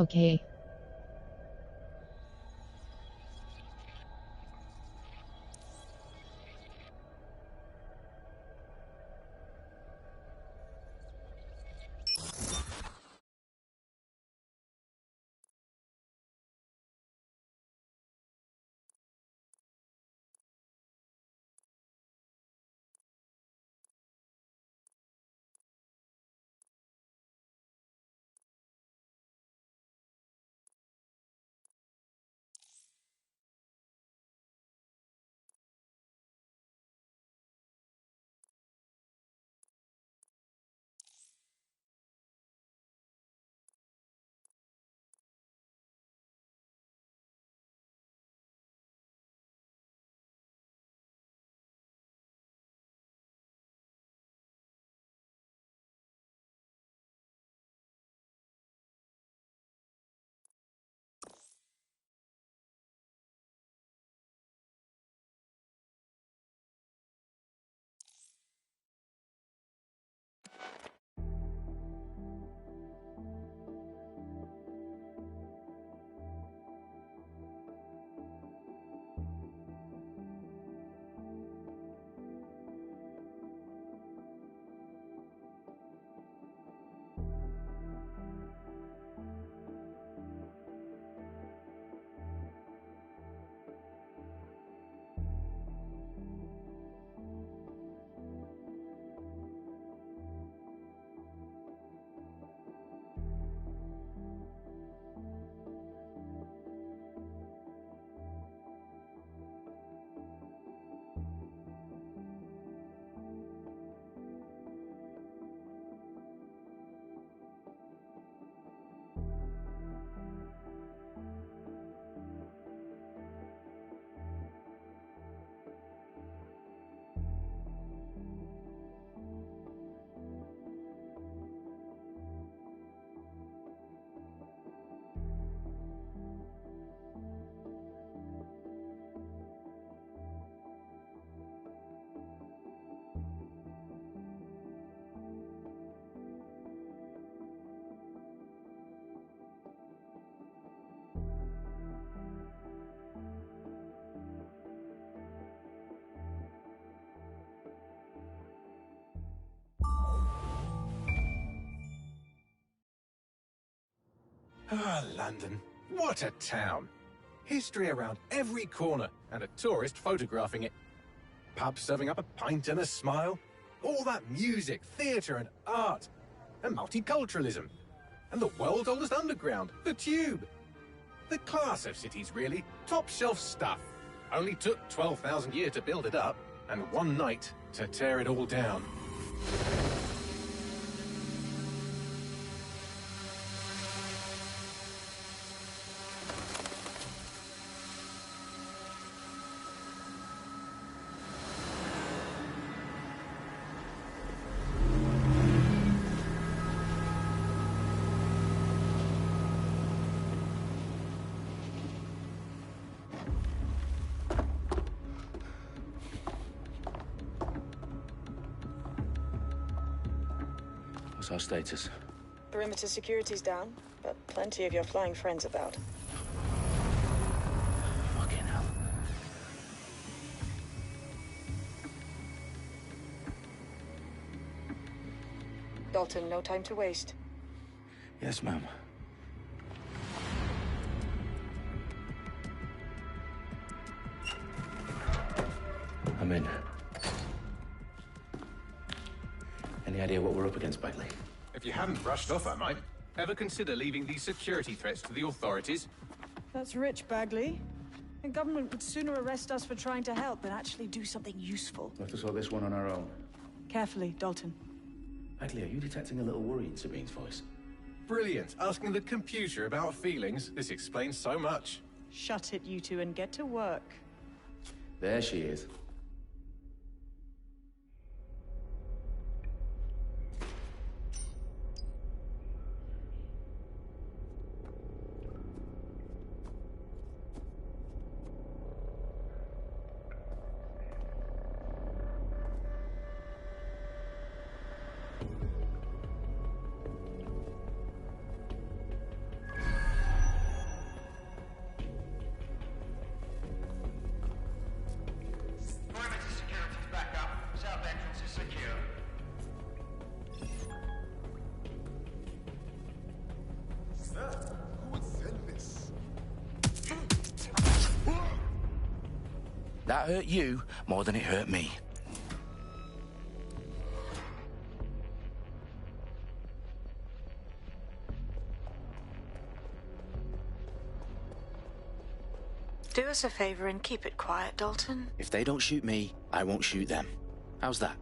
okay. Ah, London. What a town. History around every corner, and a tourist photographing it. Pubs serving up a pint and a smile. All that music, theatre and art. And multiculturalism. And the world's oldest underground, the Tube. The class of cities, really. Top shelf stuff. Only took 12,000 years to build it up, and one night to tear it all down. What's our status? Perimeter security's down, but plenty of your flying friends about. Fucking hell. Dalton, no time to waste. Yes, ma'am. I'm in. Any idea what we're up against, Bagley? If you hadn't brushed off, I might. Ever consider leaving these security threats to the authorities? That's rich, Bagley. The government would sooner arrest us for trying to help than actually do something useful. We'll have to sort this one on our own. Carefully, Dalton. Bagley, are you detecting a little worry in Sabine's voice? Brilliant. Asking the computer about feelings. This explains so much. Shut it, you two, and get to work. There she is. Who would send this? That hurt you more than it hurt me. Do us a favor and keep it quiet, Dalton. If they don't shoot me, I won't shoot them. How's that?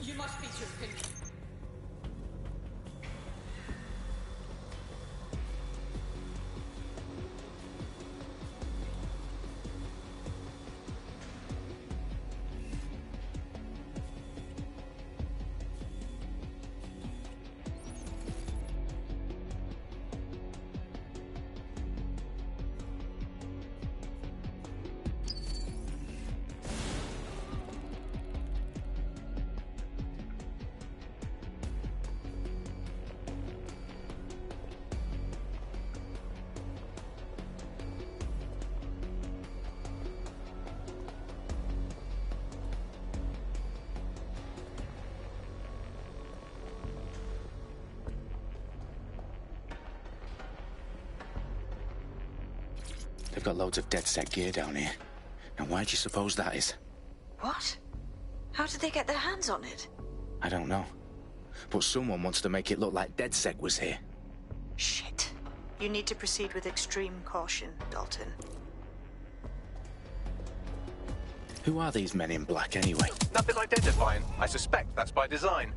You must speak your opinion. They've got loads of DedSec gear down here. Now, why do you suppose that is? What? How did they get their hands on it? I don't know. But someone wants to make it look like DedSec was here. Shit. You need to proceed with extreme caution, Dalton. Who are these men in black, anyway? Nothing identifying. I suspect that's by design.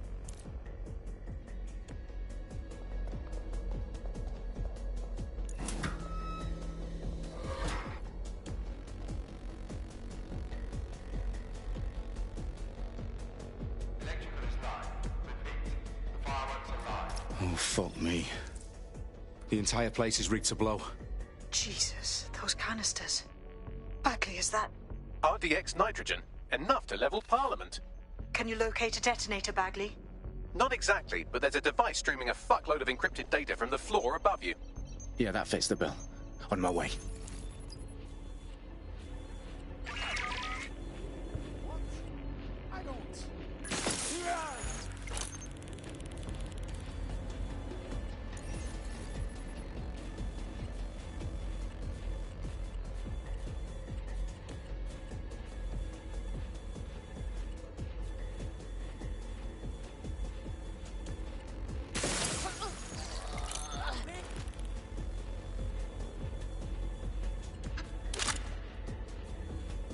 Oh, fuck me. The entire place is rigged to blow. Jesus, those canisters. Bagley, is that... RDX nitrogen. Enough to level Parliament. Can you locate a detonator, Bagley? Not exactly, but there's a device streaming a fuckload of encrypted data from the floor above you. Yeah, that fits the bill. On my way. I don't.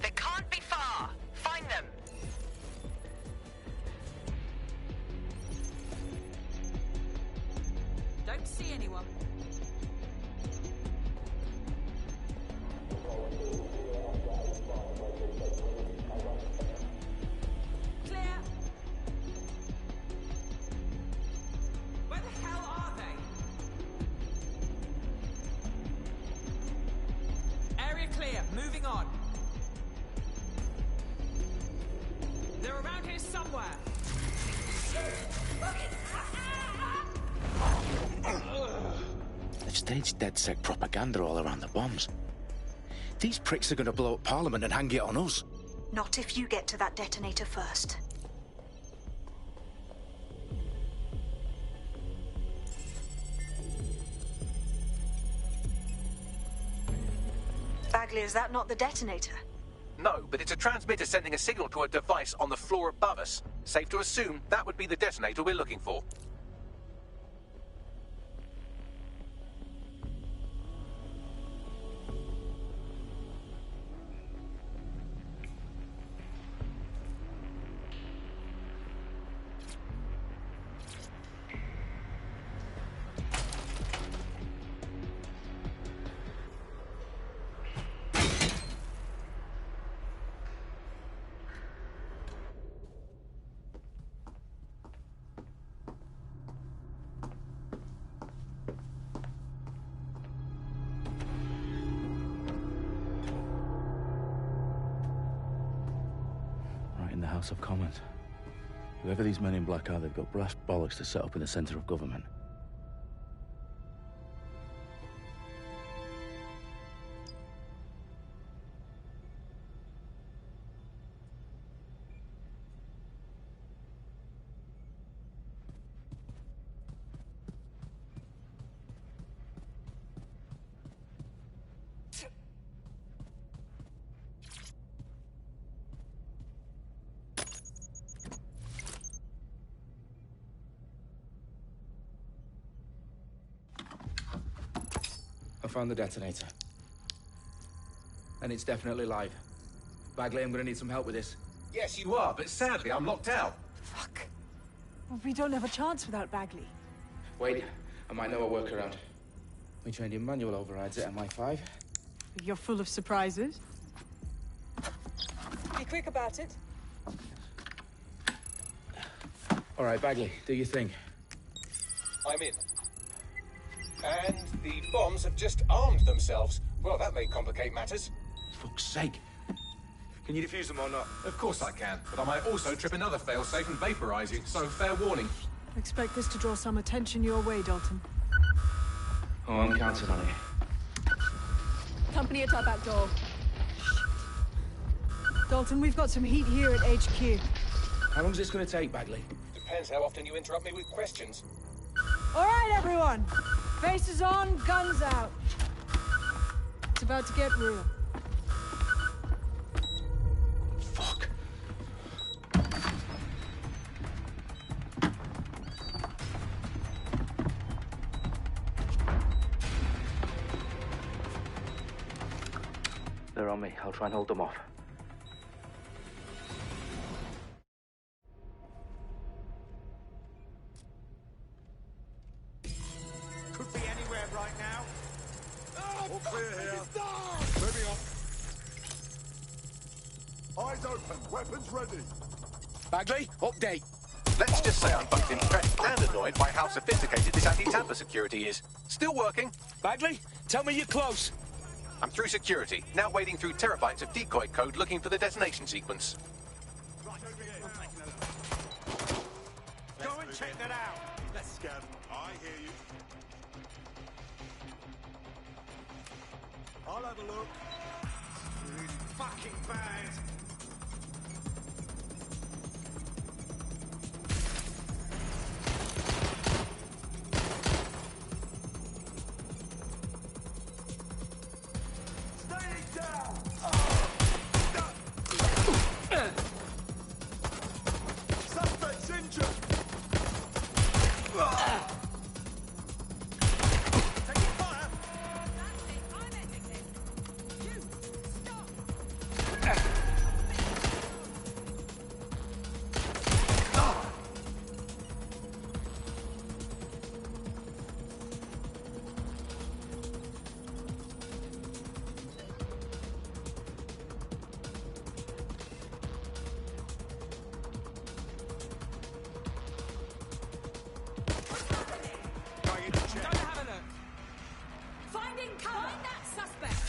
They can't be far. Find them. Don't see anyone. Clear. Where the hell are they? Area clear. Moving on. They're around here somewhere. They've staged DedSec propaganda all around the bombs. These pricks are going to blow up Parliament and hang it on us. Not if you get to that detonator first. Bagley, is that not the detonator? No, but it's a transmitter sending a signal to a device on the floor above us. Safe to assume that would be the detonator we're looking for. The House of Commons. Whoever these men in black are, they've got brass bollocks to set up in the centre of government. I found the detonator. And it's definitely live. Bagley, I'm gonna need some help with this. Yes, you are, but sadly I'm locked out. Fuck. Well, we don't have a chance without Bagley. Wait, I might know a workaround. We trained in manual overrides at MI5. You're full of surprises. Be quick about it. All right, Bagley, do your thing. I'm in. And the bombs have just armed themselves. Well, that may complicate matters. Fuck's sake. Can you defuse them or not? Of course I can, but I might also trip another failsafe and vaporize you, so fair warning. Expect this to draw some attention your way, Dalton. Oh, I'm counting on it. Company at our back door. Dalton, we've got some heat here at HQ. How long's this gonna take, Bagley? Depends how often you interrupt me with questions. All right, everyone. Faces on, guns out. It's about to get real. Fuck. They're on me. I'll try and hold them off. Could be anywhere right now. All clear here. Moving on. Eyes open. Weapons ready. Bagley, update. Let's just say I'm both impressed and annoyed by how sophisticated this anti-tamper security is. Still working. Bagley, tell me you're close. I'm through security, now wading through terabytes of decoy code looking for the detonation sequence. Go and check that out. Let's scan. I hear you. I'll have a look. Really fucking bad. Stay down. Suspect's injured. Taking fire. Don't have a look. Finding cover. Find that suspect.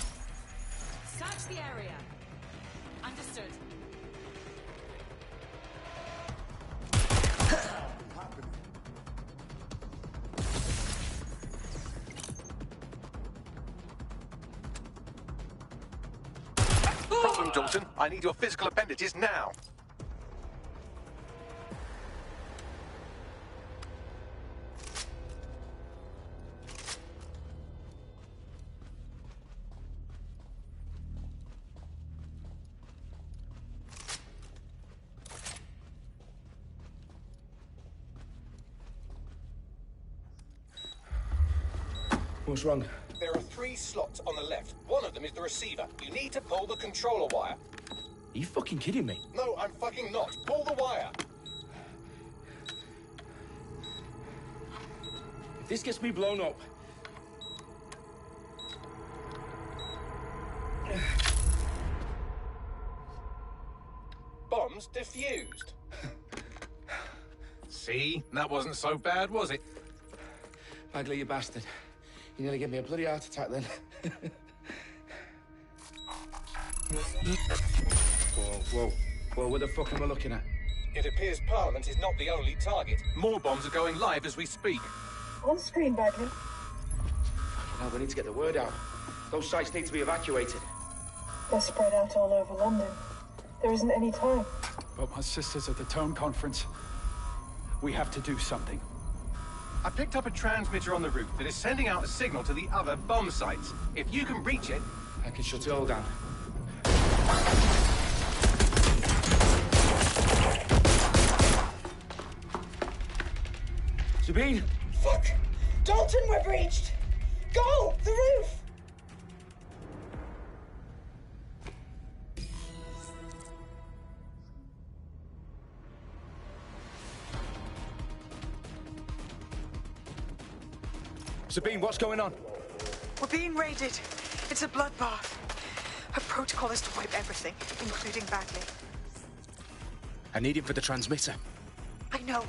Search the area. Understood. them, Dalton. I need your physical appendages now. What's wrong? There are 3 slots on the left. One of them is the receiver. You need to pull the controller wire. Are you fucking kidding me? No, I'm fucking not. Pull the wire. If this gets me blown up... Bombs defused. See? That wasn't so bad, was it? Bagley, you bastard. You nearly gave me a bloody heart attack then. Whoa, what the fuck am I looking at? It appears Parliament is not the only target. More bombs are going live as we speak. On screen, Bagley. Now we need to get the word out. Those sites need to be evacuated. They're spread out all over London. There isn't any time. But my sister's at the town conference. We have to do something. I picked up a transmitter on the roof that is sending out a signal to the other bomb sites. If you can reach it... I can shut it all down. Sabine! Fuck! Dalton, we're breached! Go! The roof! Sabine, what's going on? We're being raided. It's a bloodbath. Her protocol is to wipe everything, including Bagley. I need him for the transmitter. I know,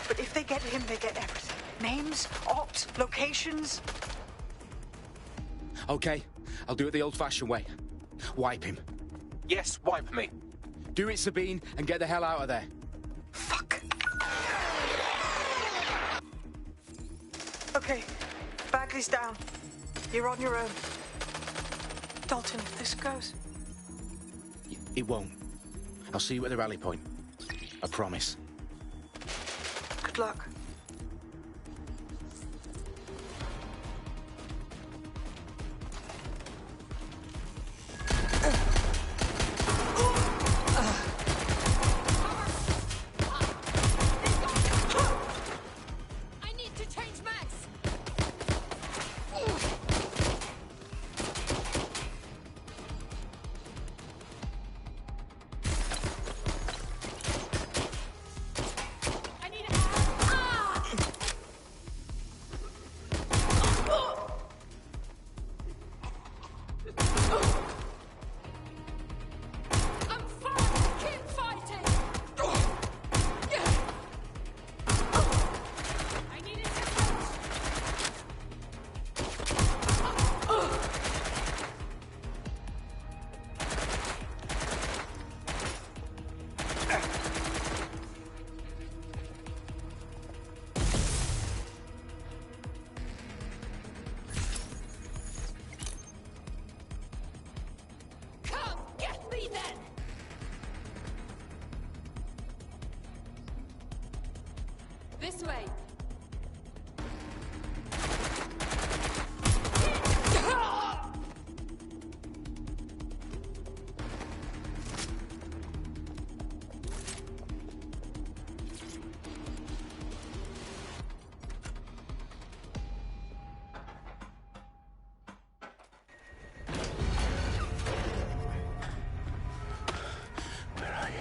but if they get him, they get everything. Names, ops, locations. Okay, I'll do it the old-fashioned way. Wipe him. Yes, wipe me. Do it, Sabine, and get the hell out of there. Fuck. Okay, Bagley's down. You're on your own. Dalton, if this goes... It won't. I'll see you at the rally point. I promise. Good luck. I need to change mags. I need help. I'm fine. Keep fighting. I need assistance. Come get me then. This way. Where are you?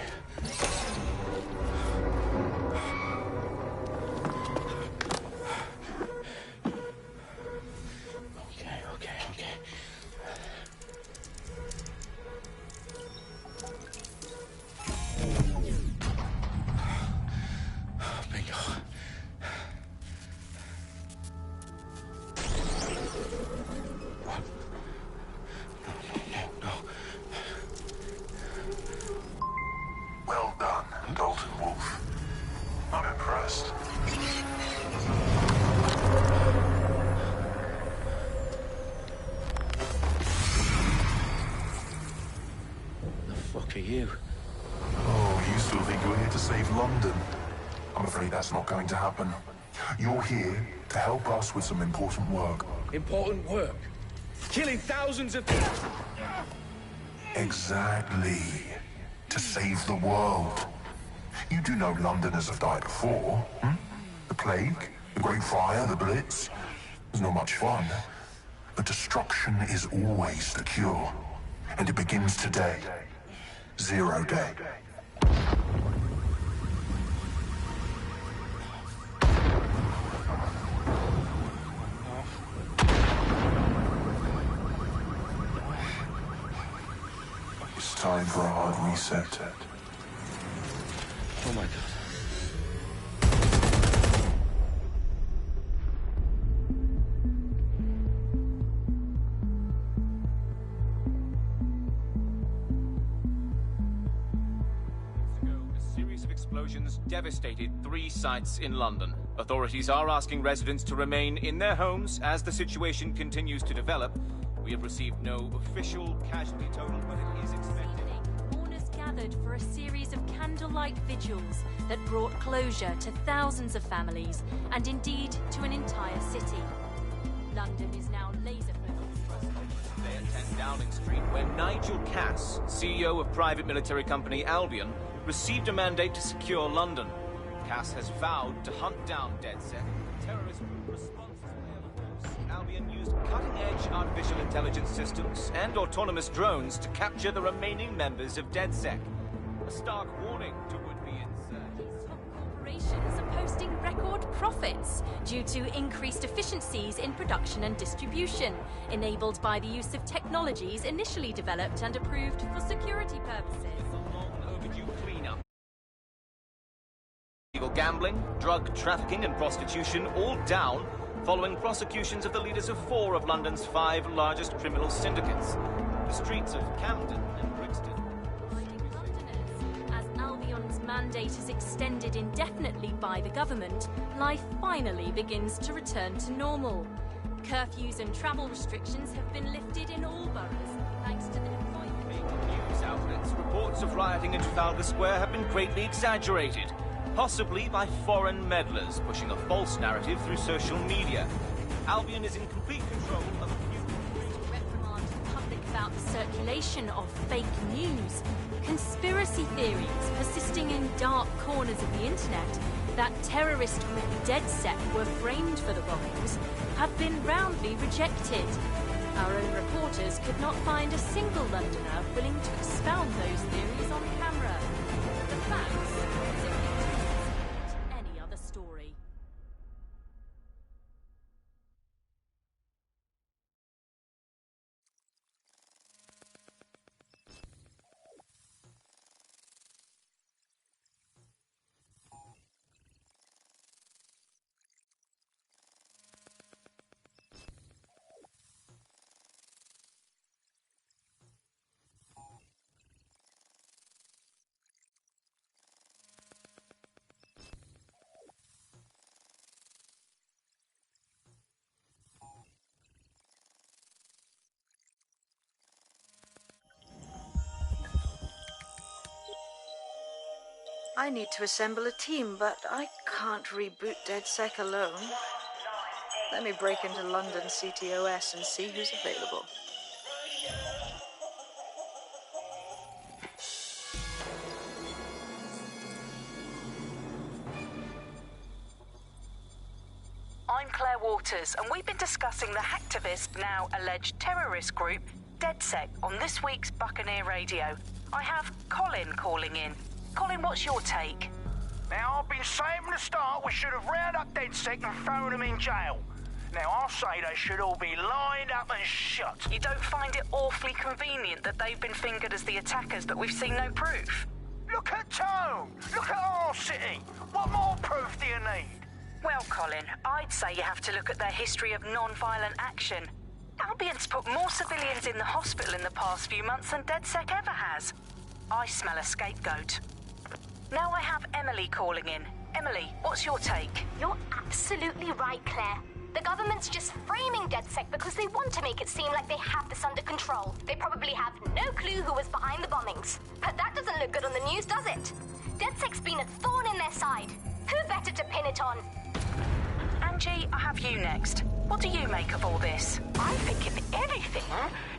fuck are you? Oh, you still think you're here to save London? I'm afraid that's not going to happen. You're here to help us with some important work. Important work? Killing thousands of people? Exactly. To save the world. You do know Londoners have died before, hmm? The Plague, the Great Fire, the Blitz. It's not much fun. But destruction is always the cure. And it begins today. 0 day. It's time for a hard reset. Oh my God. Explosions devastated 3 sites in London. Authorities are asking residents to remain in their homes as the situation continues to develop. We have received no official casualty total, but it is expected. Mourners gathered for a series of candlelight vigils that brought closure to thousands of families and indeed to an entire city. London is now laser-focused. Today at 10 Downing Street, where Nigel Cass, CEO of private military company Albion, received a mandate to secure London. Cass has vowed to hunt down DedSec, terrorist group responsible. Albion used cutting-edge artificial intelligence systems and autonomous drones to capture the remaining members of DedSec. A stark warning to would-be insurgents. Corporations are posting record profits due to increased efficiencies in production and distribution, enabled by the use of technologies initially developed and approved for security purposes. Illegal gambling, drug trafficking and prostitution all down following prosecutions of the leaders of 4 of London's 5 largest criminal syndicates. The streets of Camden and Brixton. As Albion's mandate is extended indefinitely by the government, life finally begins to return to normal. Curfews and travel restrictions have been lifted in all boroughs, thanks to the deployment. News outlets, reports of rioting in Trafalgar Square have been greatly exaggerated. Possibly by foreign meddlers pushing a false narrative through social media. Albion is in complete control of reprimand the public about the circulation of fake news, conspiracy theories persisting in dark corners of the internet that terrorist group DedSec were framed for the bombings have been roundly rejected. Our own reporters could not find a single Londoner willing to expound those theories on camera. The facts any other story. I need to assemble a team, but I can't reboot DedSec alone. Let me break into London CTOS and see who's available. I'm Claire Waters, and we've been discussing the hacktivist, now alleged terrorist group, DedSec, on this week's Buccaneer Radio. I have Colin calling in. Colin, what's your take? Now, I've been saying from the start we should have rounded up DedSec and thrown them in jail. Now, I'll say they should all be lined up and shot. You don't find it awfully convenient that they've been fingered as the attackers, but we've seen no proof? Look at Tone! Look at our city! What more proof do you need? Well, Colin, I'd say you have to look at their history of non-violent action. Albion's put more civilians in the hospital in the past few months than DedSec ever has. I smell a scapegoat. Now I have Emily calling in. Emily, what's your take? You're absolutely right, Claire. The government's just framing DedSec because they want to make it seem like they have this under control. They probably have no clue who was behind the bombings. But that doesn't look good on the news, does it? DedSec's been a thorn in their side. Who better to pin it on? Angie, I have you next. What do you make of all this? I think if anything,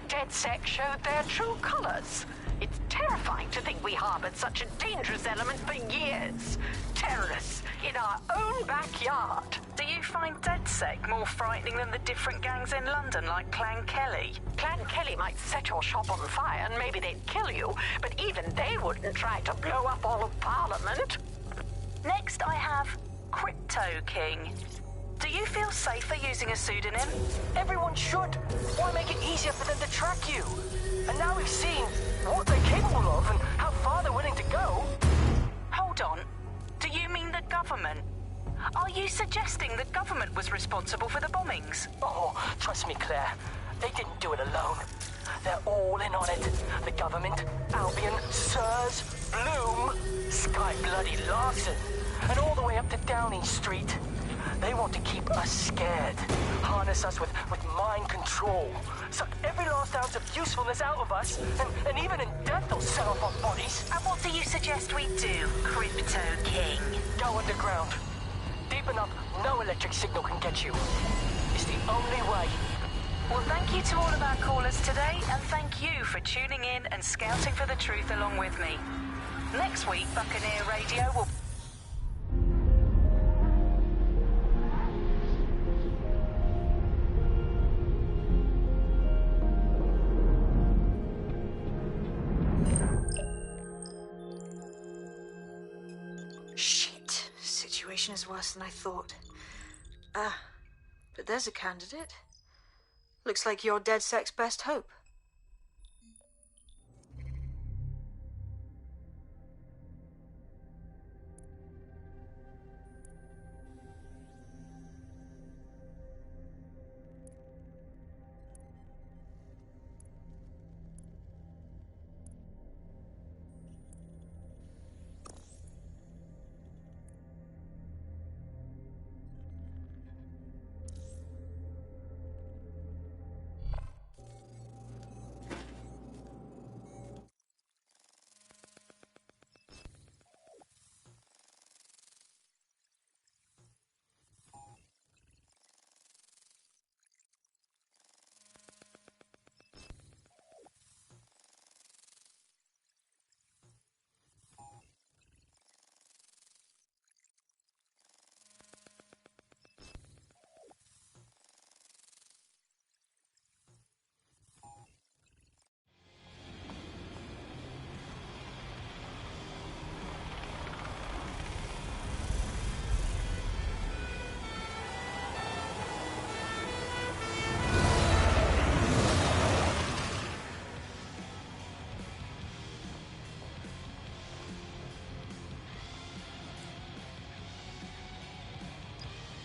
DedSec showed their true colors. It's terrifying to think we harbored such a dangerous element for years. Terrorists in our own backyard. Do you find DedSec more frightening than the different gangs in London like Clan Kelly? Clan Kelly might set your shop on fire and maybe they'd kill you, but even they wouldn't try to blow up all of Parliament. Next I have Crypto King. Do you feel safer using a pseudonym? Everyone should. Why make it easier for them to track you? And now we've seen what they're capable of and how far they're willing to go. Hold on. Do you mean the government? Are you suggesting the government was responsible for the bombings? Oh, trust me, Claire. They didn't do it alone. They're all in on it. The government, Albion, Sirs, Bloom, Sky Bloody Larson, and all the way up to Downing Street. They want to keep us scared, harness us with mind control, suck every last ounce of usefulness out of us, and even in death they'll set off our bodies. And what do you suggest we do, Crypto King? Go underground. Deep enough, no electric signal can get you. It's the only way. Well, thank you to all of our callers today, and thank you for tuning in and scouting for the truth along with me. Next week, Buccaneer Radio will... Shit. Situation is worse than I thought. But there's a candidate. Looks like you're DedSec's best hope.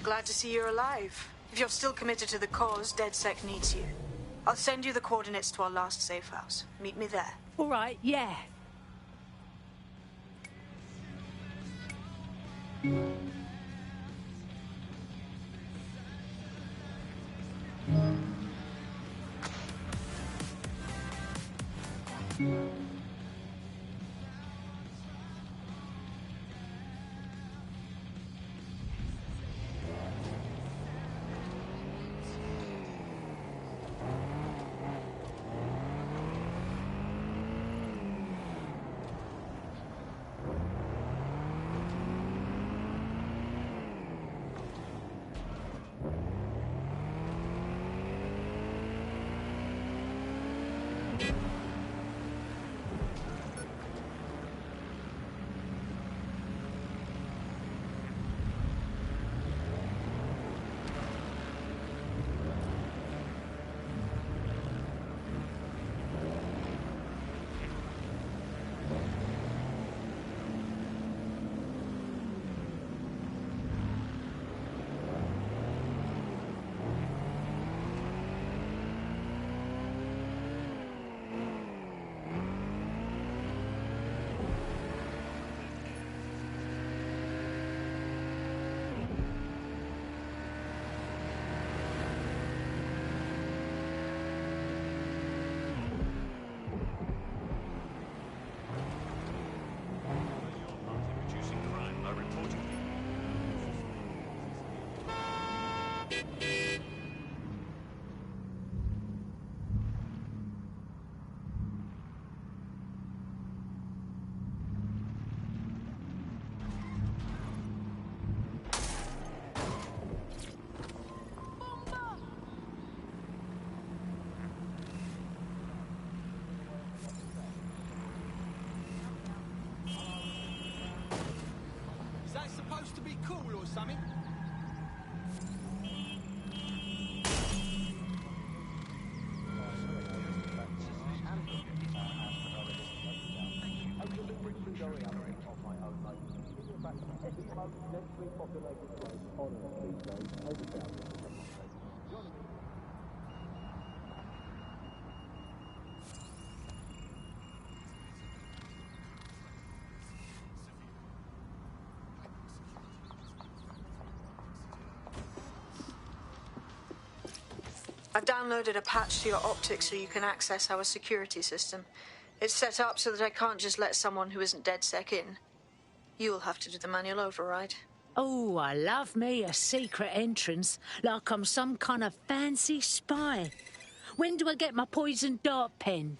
Glad to see you're alive. If you're still committed to the cause, DedSec needs you. I'll send you the coordinates to our last safe house. Meet me there. All right, yeah. cool or something? I've downloaded a patch to your optics so you can access our security system. It's set up so that I can't just let someone who isn't DedSec in. You'll have to do the manual override. Oh, I love me a secret entrance, like I'm some kind of fancy spy. When do I get my poison dart pen?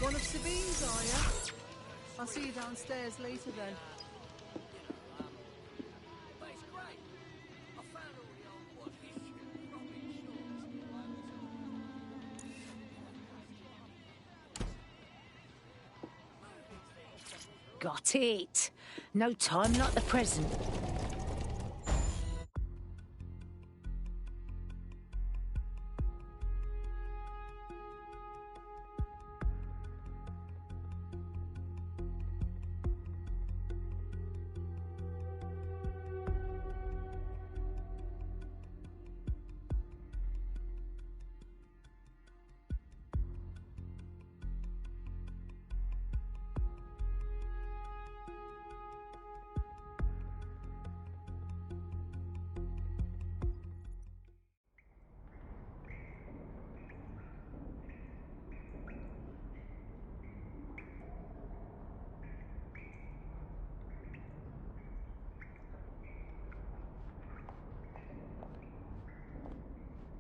One of Sabine's, are you? I'll see you downstairs later then. Got it. No time like the present.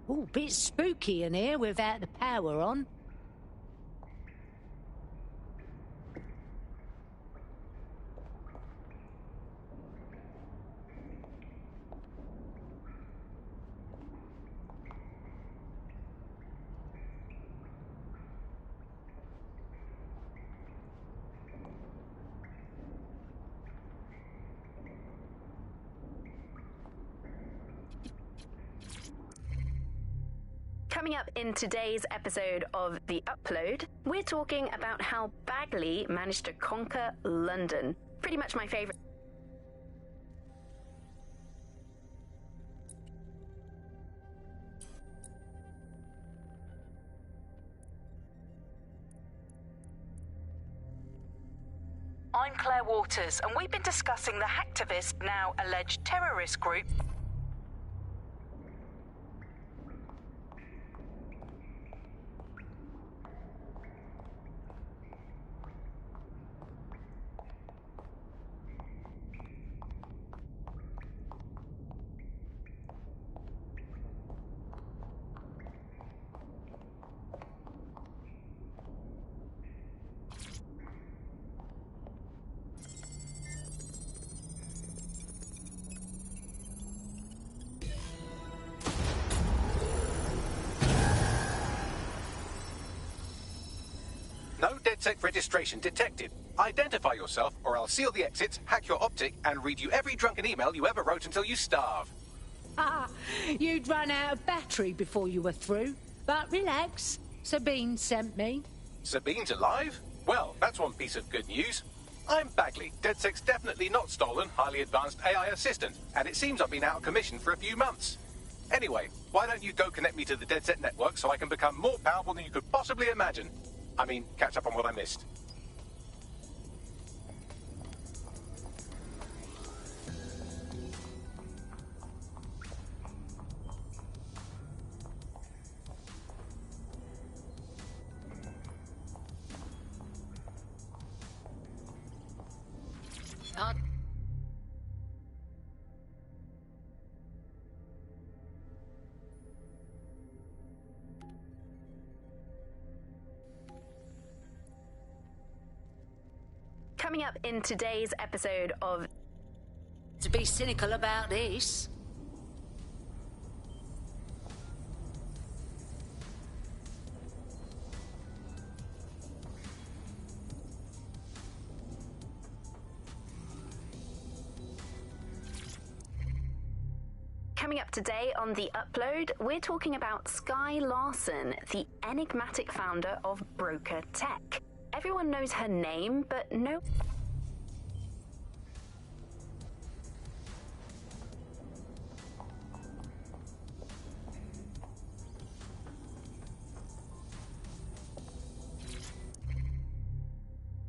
Oh, bit spooky in here without the power on. Coming up in today's episode of The Upload, we're talking about how Bagley managed to conquer London. Pretty much my favourite. I'm Claire Waters, and we've been discussing the hacktivist, now alleged terrorist group. No DedSec registration detected. Identify yourself, or I'll seal the exits, hack your optic, and read you every drunken email you ever wrote until you starve. Ah, you'd run out of battery before you were through. But relax, Sabine sent me. Sabine's alive? Well, that's one piece of good news. I'm Bagley, DedSec's definitely not stolen, highly advanced AI assistant, and it seems I've been out of commission for a few months. Anyway, why don't you go connect me to the DedSec network so I can become more powerful than you could possibly imagine? I mean, catch up on what I missed. Coming up in today's episode of... To be cynical about this. Coming up today on The Upload, we're talking about Skye Larson, the enigmatic founder of Broker Tech. Everyone knows her name, but no...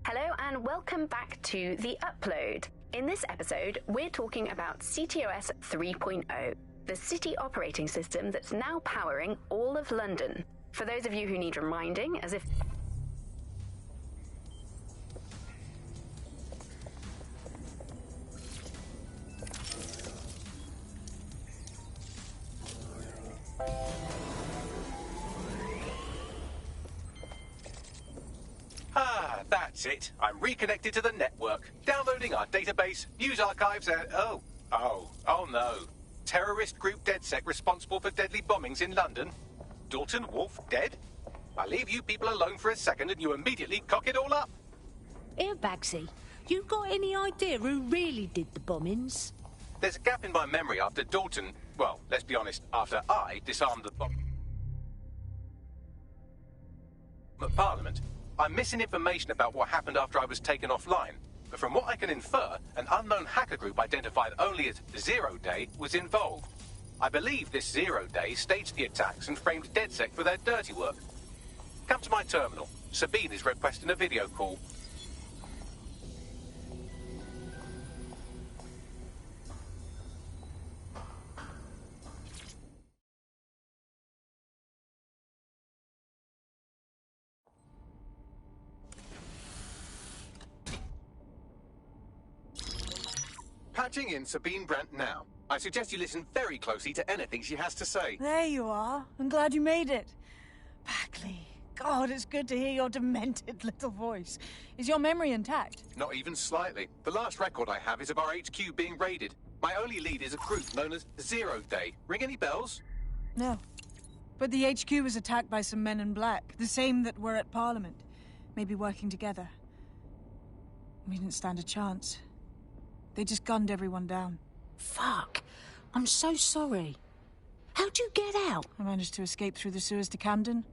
Hello and welcome back to The Upload. In this episode, we're talking about CTOS 3.0, the city operating system that's now powering all of London. For those of you who need reminding, as if... That's it. I'm reconnected to the network, downloading our database, news archives, and... Oh no. Terrorist group DedSec responsible for deadly bombings in London? Dalton Wolf dead? I leave you people alone for a second and you immediately cock it all up. Here, Bagsy, you got any idea who really did the bombings? There's a gap in my memory after Dalton... Well, let's be honest, after I disarmed the bomb... at Parliament. I'm missing information about what happened after I was taken offline, but from what I can infer, an unknown hacker group identified only as Zero Day was involved. I believe this Zero Day staged the attacks and framed DedSec for their dirty work. Come to my terminal. Sabine is requesting a video call. Patching in Sabine Brandt now. I suggest you listen very closely to anything she has to say. There you are. I'm glad you made it. Bagley, God, it's good to hear your demented little voice. Is your memory intact? Not even slightly. The last record I have is of our HQ being raided. My only lead is a group known as Zero Day. Ring any bells? No. But the HQ was attacked by some men in black, the same that were at Parliament. Maybe working together. We didn't stand a chance. They just gunned everyone down. Fuck. I'm so sorry. How'd you get out? I managed to escape through the sewers to Camden.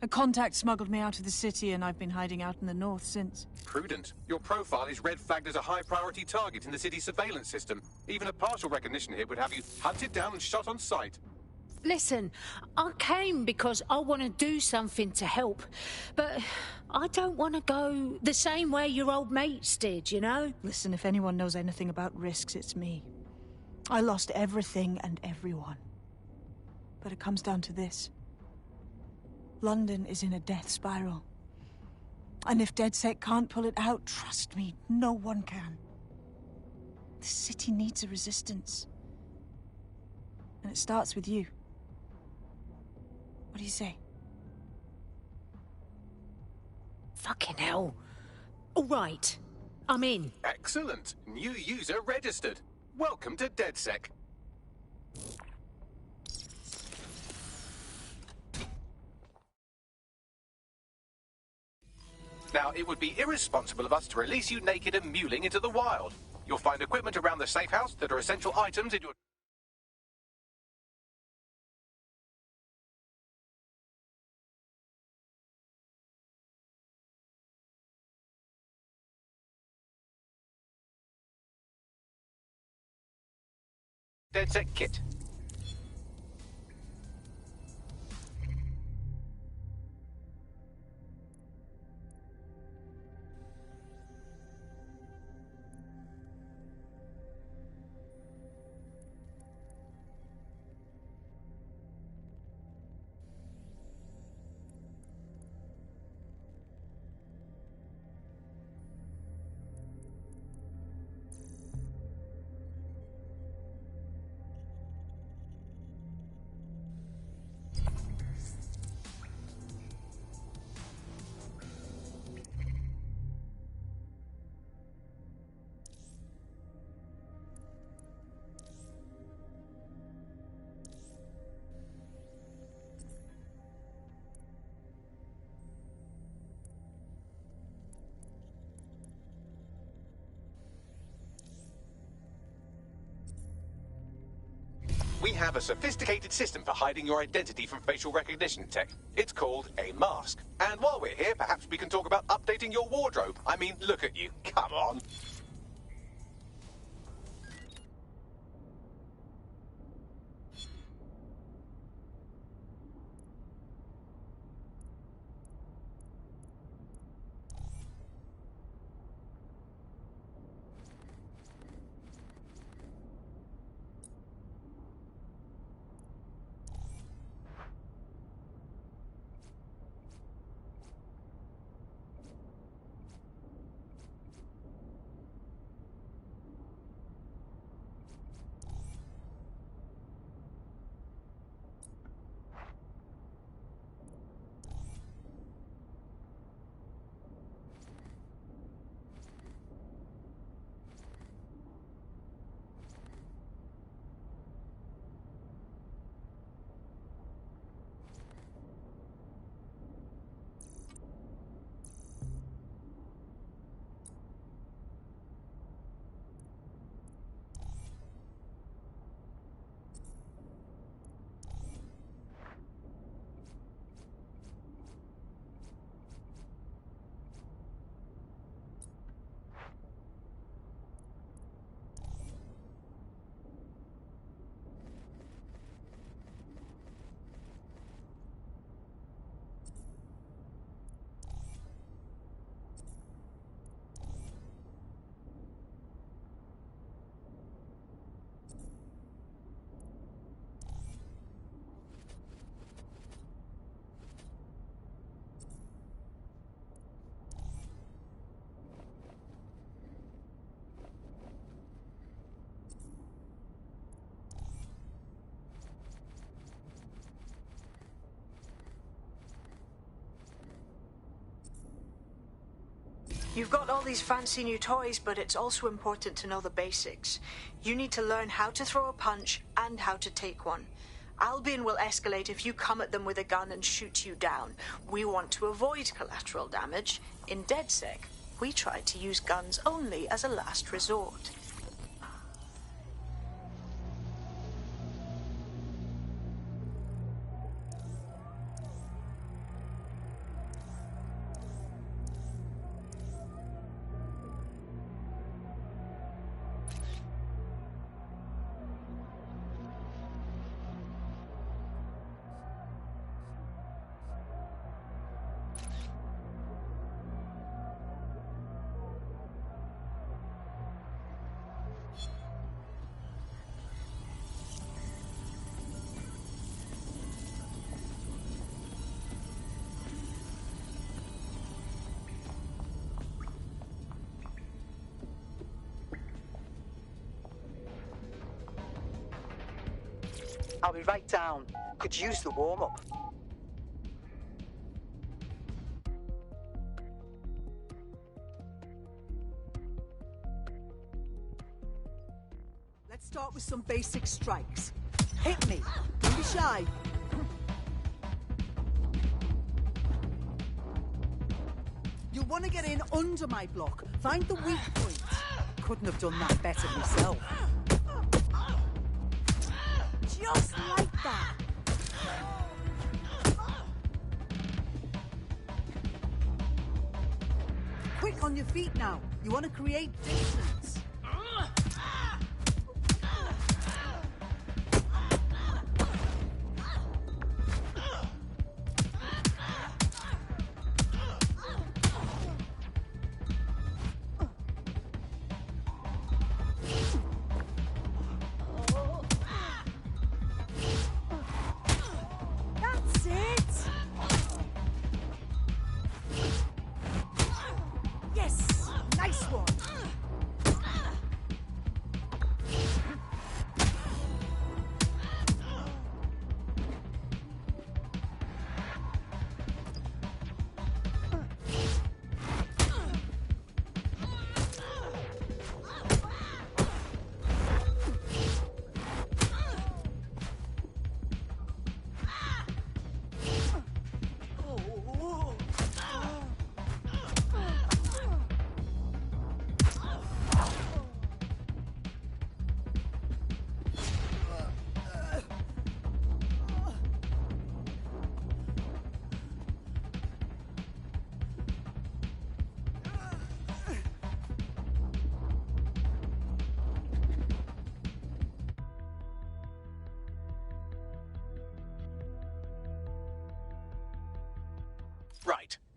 A contact smuggled me out of the city, and I've been hiding out in the north since. Prudent. Your profile is red flagged as a high-priority target in the city's surveillance system. Even a partial recognition here would have you hunted down and shot on sight. Listen, I came because I want to do something to help, but I don't want to go the same way your old mates did, you know? Listen, if anyone knows anything about risks, it's me. I lost everything and everyone. But it comes down to this. London is in a death spiral. And if DedSec can't pull it out, trust me, no one can. The city needs a resistance. And it starts with you. What do you say? Fucking hell. All right. I'm in. Excellent. New user registered. Welcome to DedSec. Now, it would be irresponsible of us to release you naked and mewling into the wild. You'll find equipment around the safe house that are essential items in your... DedSec kit. have a sophisticated system for hiding your identity from facial recognition tech. It's called a mask. And while we're here, perhaps we can talk about updating your wardrobe. I mean, look at you. Come on. You've got all these fancy new toys, but it's also important to know the basics. You need to learn how to throw a punch and how to take one. Albion will escalate if you come at them with a gun and shoot you down. We want to avoid collateral damage. In DedSec, we try to use guns only as a last resort. I'll be right down. Could use the warm-up. Let's start with some basic strikes. Hit me. Don't be shy. You'll want to get in under my block. Find the weak point. Couldn't have done that better myself. Just like that. Quick on your feet now. You want to create distance.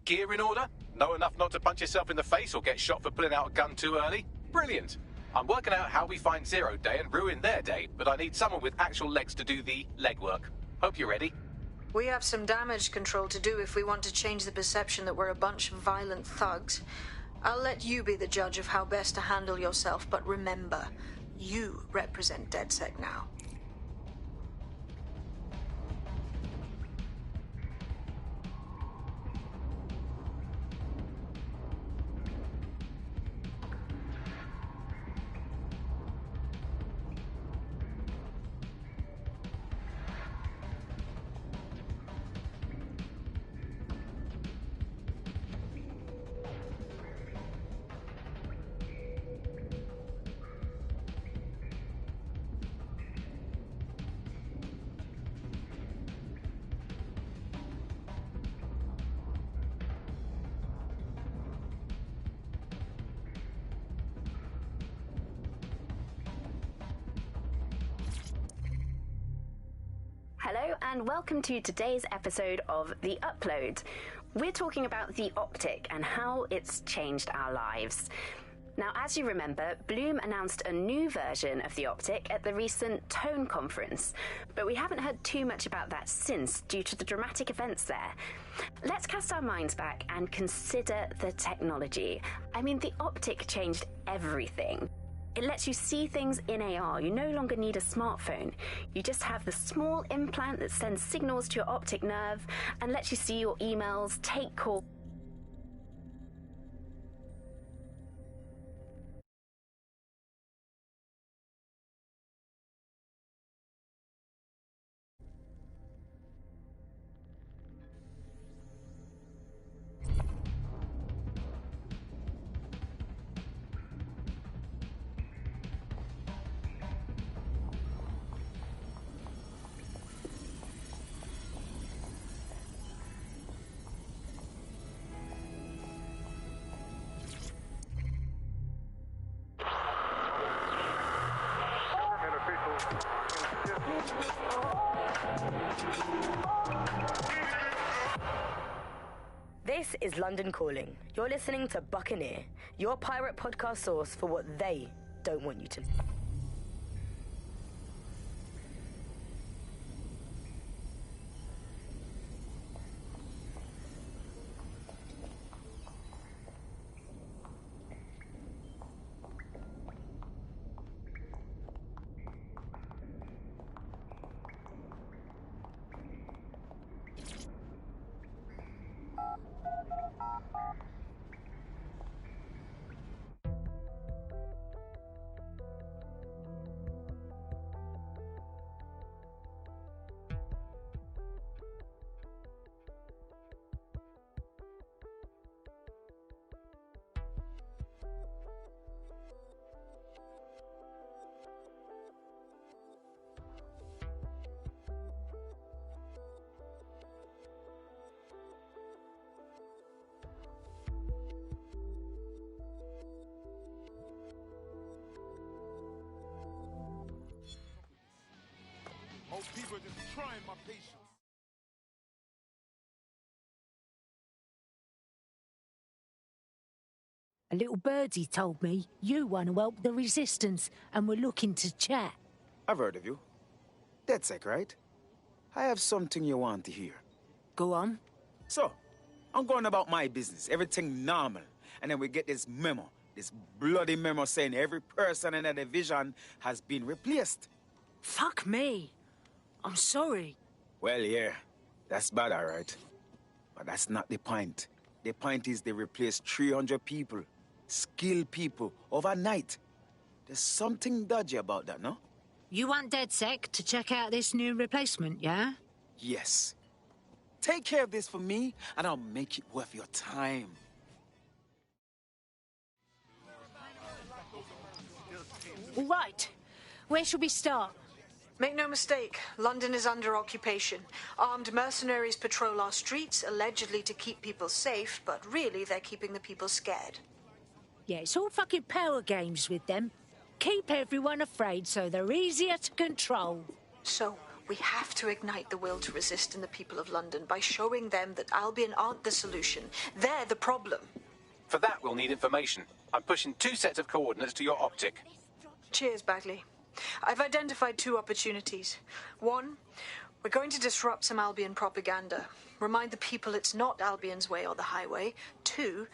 Gear in order? Know enough not to punch yourself in the face or get shot for pulling out a gun too early? Brilliant. I'm working out how we find Zero Day and ruin their day, but I need someone with actual legs to do the legwork. Hope you're ready. We have some damage control to do if we want to change the perception that we're a bunch of violent thugs. I'll let you be the judge of how best to handle yourself, but remember, you represent DedSec now. Hello and welcome to today's episode of The Upload. We're talking about the optic and how it's changed our lives. Now, as you remember, Bloom announced a new version of the optic at the recent Tone conference, but we haven't heard too much about that since due to the dramatic events there. Let's cast our minds back and consider the technology. I mean, the optic changed everything. It lets you see things in AR. You no longer need a smartphone. You just have the small implant that sends signals to your optic nerve and lets you see your emails, take calls. This is London Calling. You're listening to Buccaneer, your pirate podcast source for what they don't want you to know. Most people are just trying my patience. A little birdie told me you want to help the Resistance and we're looking to chat. I've heard of you. DedSec, right? I have something you want to hear. Go on. So, I'm going about my business, everything normal. And then we get this memo, this bloody memo saying every person in the division has been replaced. Fuck me. I'm sorry. Well, yeah, that's bad, all right. But that's not the point. The point is they replaced 300 people, skilled people, overnight. There's something dodgy about that, no? You want DedSec to check out this new replacement, yeah? Yes. Take care of this for me, and I'll make it worth your time. All right. Where should we start? Make no mistake, London is under occupation. Armed mercenaries patrol our streets, allegedly to keep people safe, but really they're keeping the people scared. Yeah, it's all fucking power games with them. Keep everyone afraid so they're easier to control. So, We have to ignite the will to resist in the people of London by showing them that Albion aren't the solution. They're the problem. For that, we'll need information. I'm pushing 2 sets of coordinates to your optic. Cheers, Bagley. I've identified 2 opportunities. 1, we're going to disrupt some Albion propaganda. Remind the people it's not Albion's way or the highway. 2,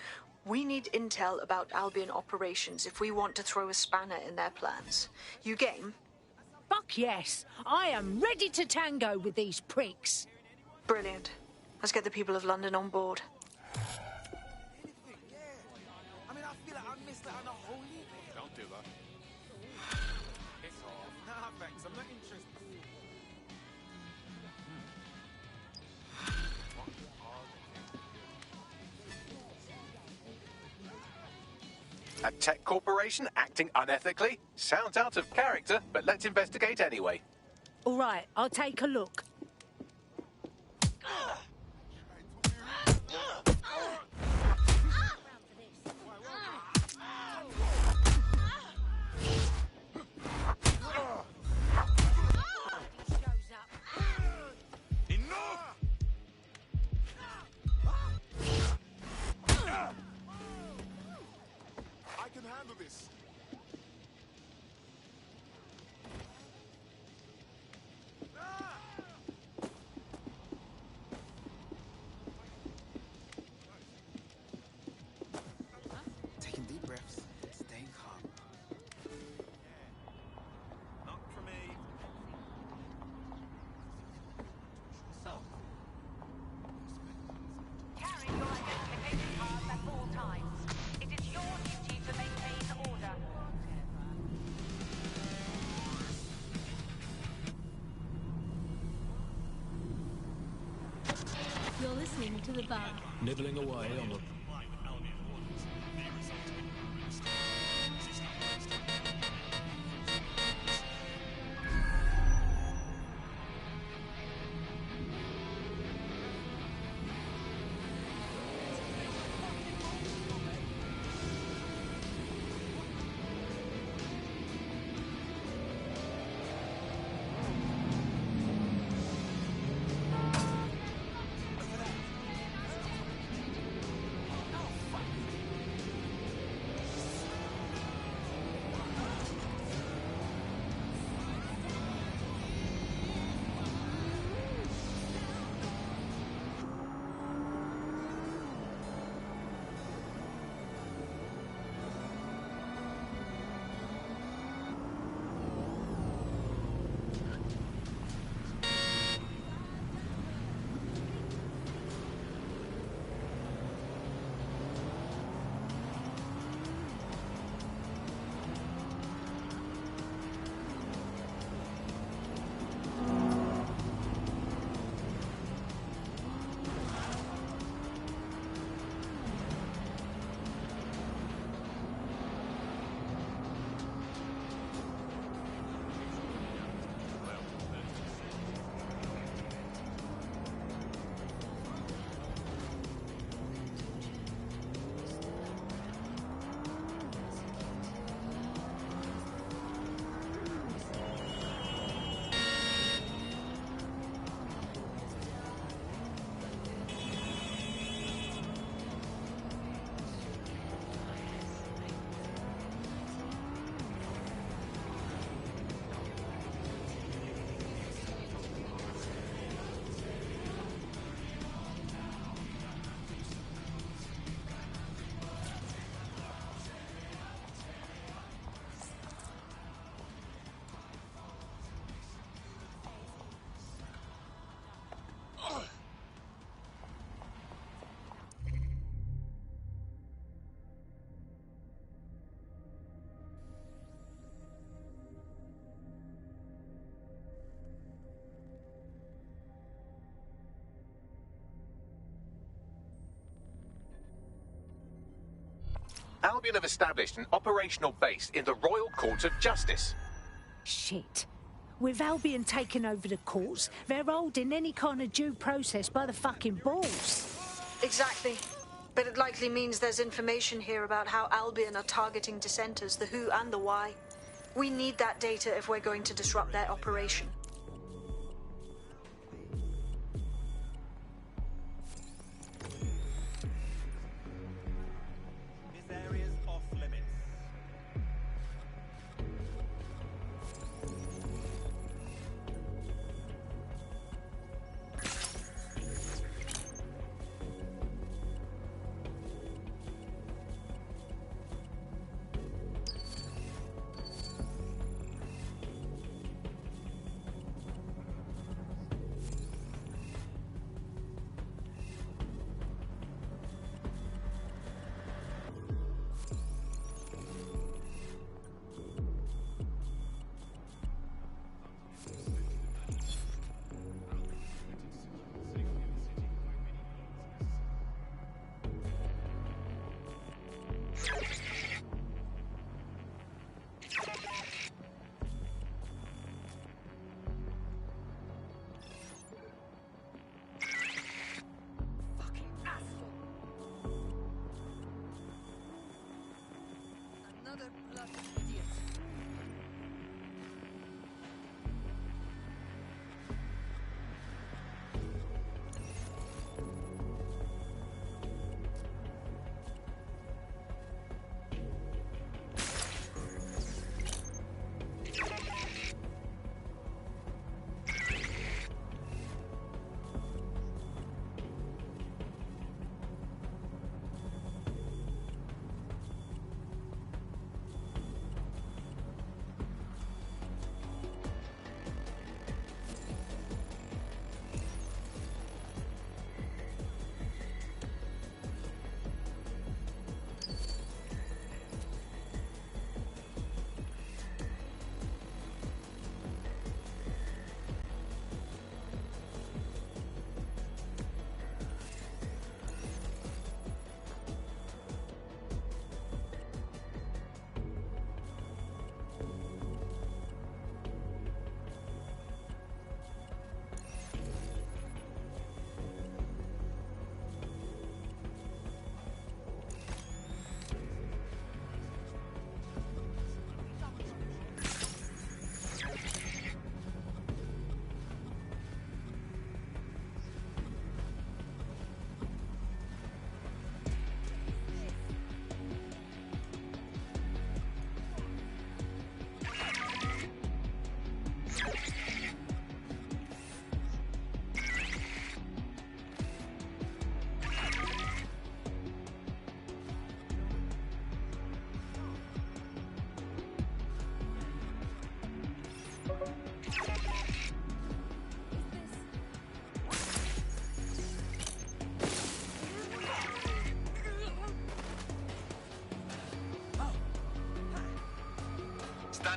we need intel about Albion operations if we want to throw a spanner in their plans. You game? Fuck yes. I am ready to tango with these pricks. Brilliant. Let's get the people of London on board. Don't do that. It's off. Nah, thanks. I'm not interested. A tech corporation acting unethically? Sounds out of character, but let's investigate anyway. All right, I'll take a look. I can handle this. Taking deep breaths, staying calm. Not for me. Carry your identification cards at all times. It is your duty to maintain order. You're listening to The Bug. Nibbling away on the... Albion have established an operational base in the Royal Court of Justice. Shit. With Albion taking over the courts, they're holding any kind of due process by the fucking balls. Exactly. But it likely means there's information here about how Albion are targeting dissenters, the who and the why. We need that data if we're going to disrupt their operation.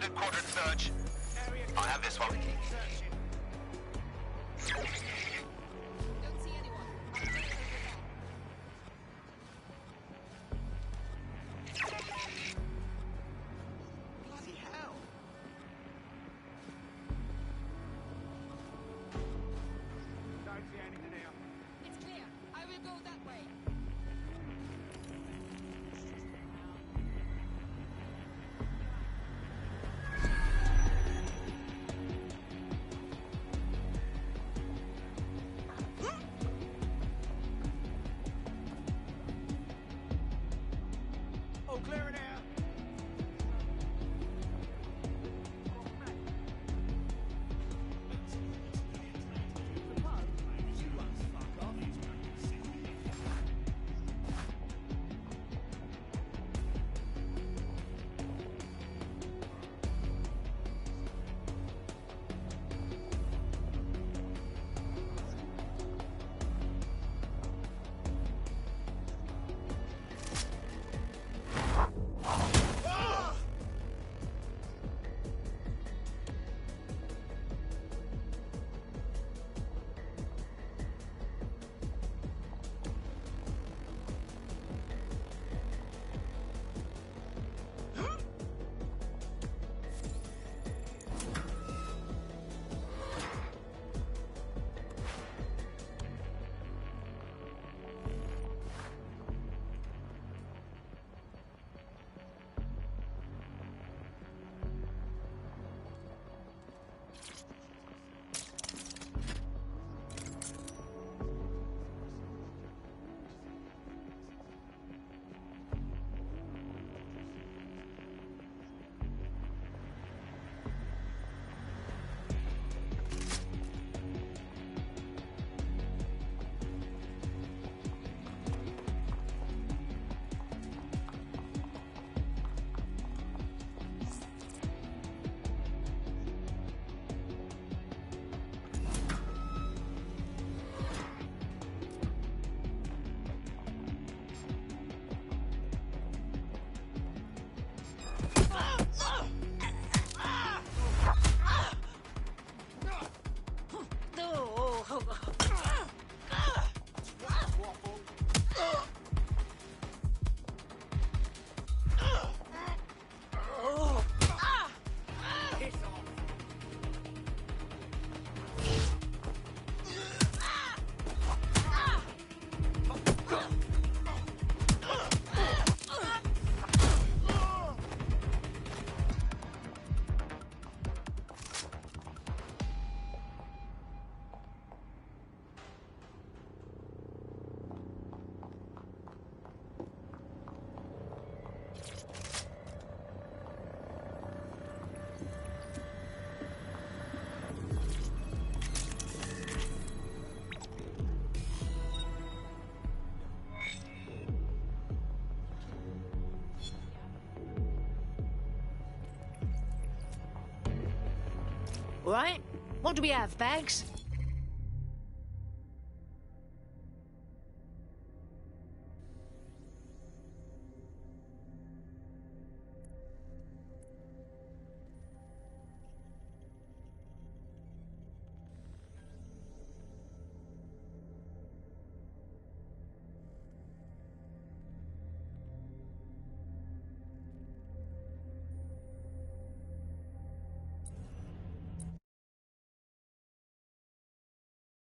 Standard quadrant search. I have this one. Bloody hell. Don't see anything here. It's clear. I will go that way. All clear in here. Right? What do we have, Bags?